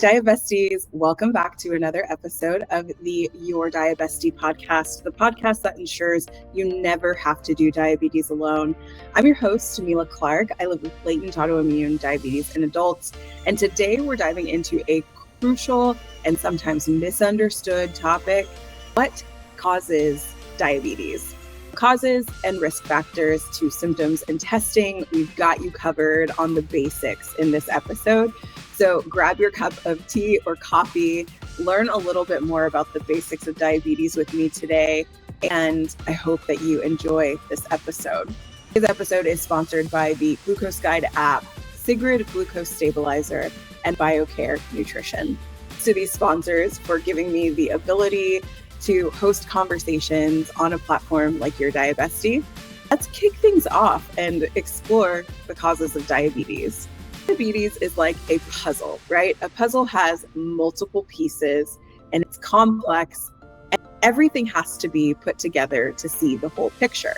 Diabesties, welcome back to another episode of the Your Diabestie podcast, the podcast that ensures you never have to do diabetes alone. I'm your host, Mila Clark. I live with latent autoimmune diabetes in adults, and today we're diving into a crucial and sometimes misunderstood topic: what causes diabetes? Causes and risk factors to symptoms and testing. We've got you covered on the basics in this episode. So grab your cup of tea or coffee, learn a little bit more about the basics of diabetes with me today, and I hope that you enjoy this episode. This episode is sponsored by the Glucose Guide app, Sigrid Glucose Stabilizer, and BioCare Nutrition. To these sponsors for giving me the ability to host conversations on a platform like Your Diabestie. Let's kick things off and explore the causes of diabetes. Diabetes is like a puzzle, right? A puzzle has multiple pieces and it's complex, and everything has to be put together to see the whole picture.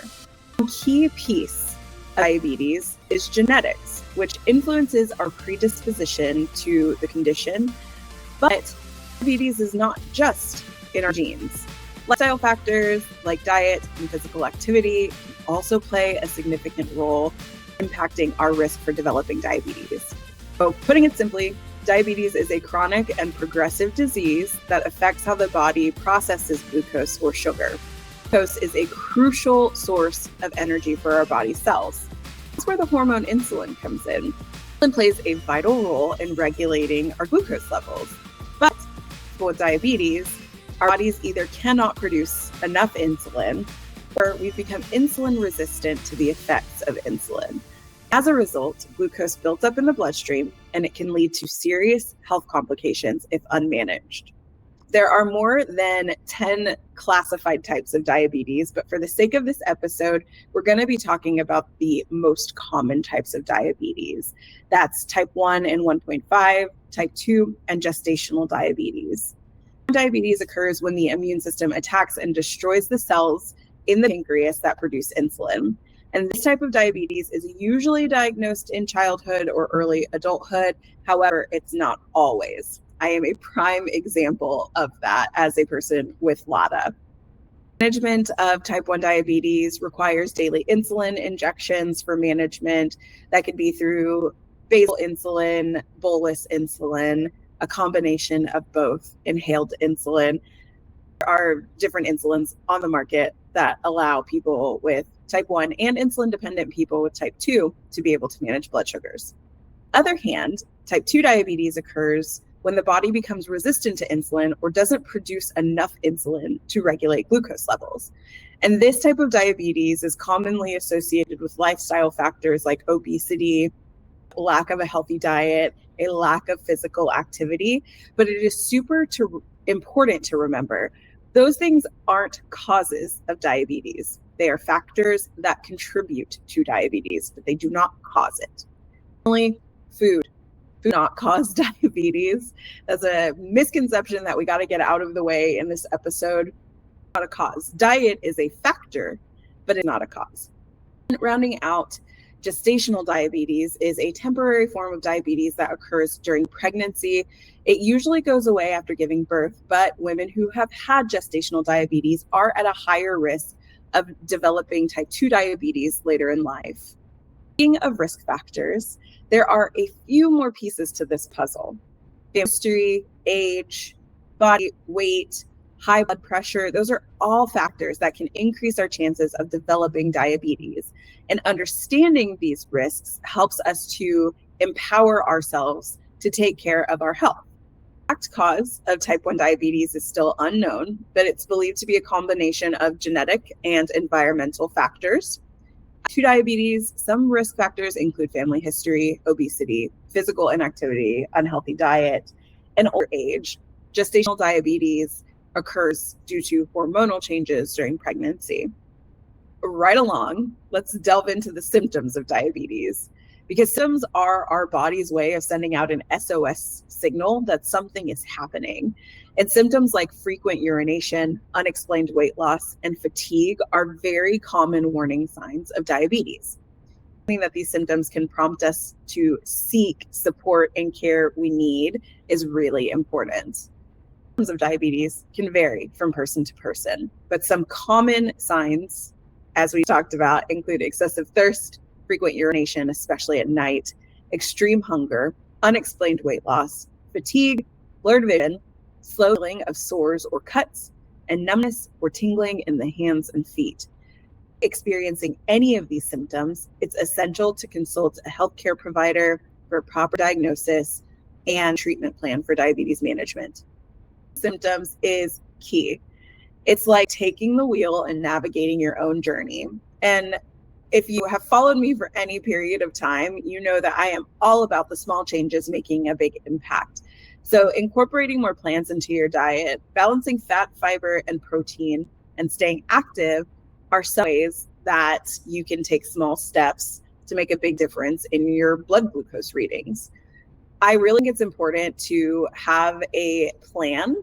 A key piece of diabetes is genetics, which influences our predisposition to the condition. But diabetes is not just in our genes. Lifestyle factors like diet and physical activity also play a significant role impacting our risk for developing diabetes. So putting it simply, diabetes is a chronic and progressive disease that affects how the body processes glucose or sugar. Glucose is a crucial source of energy for our body cells. That's where the hormone insulin comes in. Insulin plays a vital role in regulating our glucose levels. But with diabetes, our bodies either cannot produce enough insulin, or we've become insulin resistant to the effects of insulin. As a result, glucose builds up in the bloodstream, and it can lead to serious health complications if unmanaged. There are more than 10 classified types of diabetes, but for the sake of this episode, we're going to be talking about the most common types of diabetes. That's type 1 and 1.5, type 2, and gestational diabetes. Diabetes occurs when the immune system attacks and destroys the cells in the pancreas that produce insulin. And this type of diabetes is usually diagnosed in childhood or early adulthood. However, it's not always. I am a prime example of that as a person with LADA. Management of type 1 diabetes requires daily insulin injections for management. That could be through basal insulin, bolus insulin, a combination of both, inhaled insulin. There are different insulins on the market that allow people with type 1 and insulin-dependent people with type 2 to be able to manage blood sugars. On the other hand, type 2 diabetes occurs when the body becomes resistant to insulin or doesn't produce enough insulin to regulate glucose levels. And this type of diabetes is commonly associated with lifestyle factors like obesity, lack of a healthy diet, a lack of physical activity. But it is super important to remember those things aren't causes of diabetes. They are factors that contribute to diabetes, but they do not cause it. Only food do not cause diabetes. That's a misconception that we got to get out of the way in this episode. Not a cause. Diet is a factor, but it's not a cause. And rounding out, gestational diabetes is a temporary form of diabetes that occurs during pregnancy. It usually goes away after giving birth, but women who have had gestational diabetes are at a higher risk of developing type 2 diabetes later in life. Speaking of risk factors, there are a few more pieces to this puzzle. History, age, body weight, high blood pressure, those are all factors that can increase our chances of developing diabetes. And understanding these risks helps us to empower ourselves to take care of our health. The exact cause of type 1 diabetes is still unknown, but it's believed to be a combination of genetic and environmental factors. To diabetes, some risk factors include family history, obesity, physical inactivity, unhealthy diet, and older age. Gestational diabetes occurs due to hormonal changes during pregnancy. Right along, let's delve into the symptoms of diabetes, because symptoms are our body's way of sending out an SOS signal that something is happening. And symptoms like frequent urination, unexplained weight loss, and fatigue are very common warning signs of diabetes. that these symptoms can prompt us to seek support and care we need is really important. Symptoms of diabetes can vary from person to person, but some common signs, as we talked about, include excessive thirst, frequent urination, especially at night, extreme hunger, unexplained weight loss, fatigue, blurred vision, slow healing of sores or cuts, and numbness or tingling in the hands and feet. Experiencing any of these symptoms, it's essential to consult a healthcare provider for a proper diagnosis and treatment plan for diabetes management. Symptoms is key. It's like taking the wheel and navigating your own journey. And if you have followed me for any period of time, you know that I am all about the small changes making a big impact. So incorporating more plants into your diet, balancing fat, fiber, and protein, and staying active are some ways that you can take small steps to make a big difference in your blood glucose readings. I really think it's important to have a plan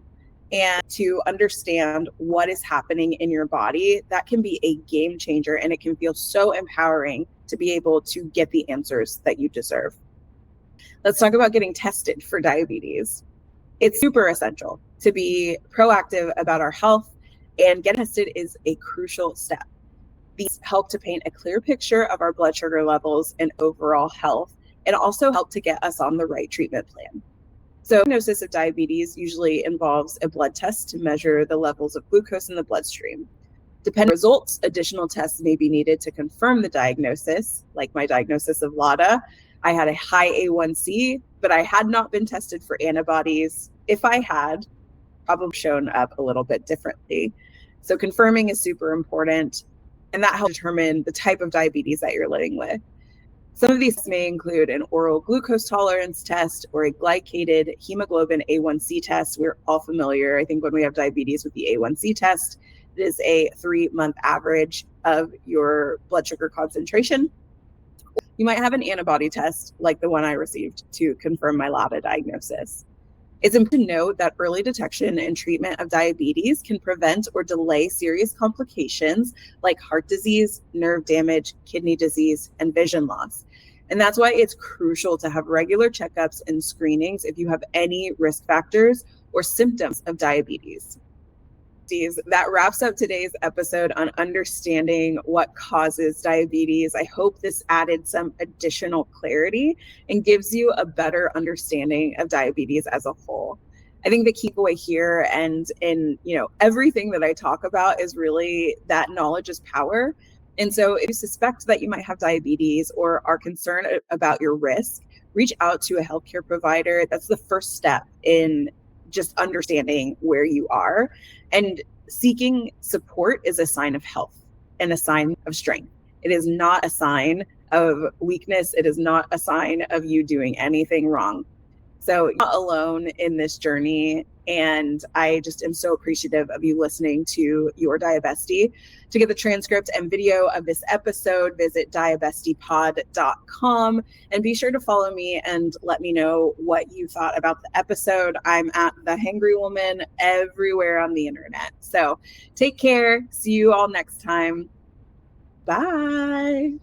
and to understand what is happening in your body. That can be a game changer, and it can feel so empowering to be able to get the answers that you deserve. Let's talk about getting tested for diabetes. It's super essential to be proactive about our health, and getting tested is a crucial step. These help to paint a clear picture of our blood sugar levels and overall health, and also help to get us on the right treatment plan. So diagnosis of diabetes usually involves a blood test to measure the levels of glucose in the bloodstream. Depending on results, additional tests may be needed to confirm the diagnosis, like my diagnosis of LADA. I had a high A1C, but I had not been tested for antibodies. If I had, probably shown up a little bit differently. So confirming is super important, and that helps determine the type of diabetes that you're living with. Some of these may include an oral glucose tolerance test or a glycated hemoglobin A1C test. We're all familiar, I think, when we have diabetes with the A1C test. It is a 3-month average of your blood sugar concentration. You might have an antibody test like the one I received to confirm my LADA diagnosis. It's important to note that early detection and treatment of diabetes can prevent or delay serious complications like heart disease, nerve damage, kidney disease, and vision loss. And that's why it's crucial to have regular checkups and screenings if you have any risk factors or symptoms of diabetes. That wraps up today's episode on understanding what causes diabetes. I hope this added some additional clarity and gives you a better understanding of diabetes as a whole. I think the key takeaway here and in everything that I talk about is really that knowledge is power. And so if you suspect that you might have diabetes or are concerned about your risk, reach out to a healthcare provider. That's the first step in just understanding where you are. And seeking support is a sign of health and a sign of strength. It is not a sign of weakness. It is not a sign of you doing anything wrong. So you're not alone in this journey. And I just am so appreciative of you listening to Your Diabestie. To get the transcript and video of this episode, visit diabestiepod.com and be sure to follow me and let me know what you thought about the episode. I'm at the Hangry Woman everywhere on the internet. So take care. See you all next time. Bye.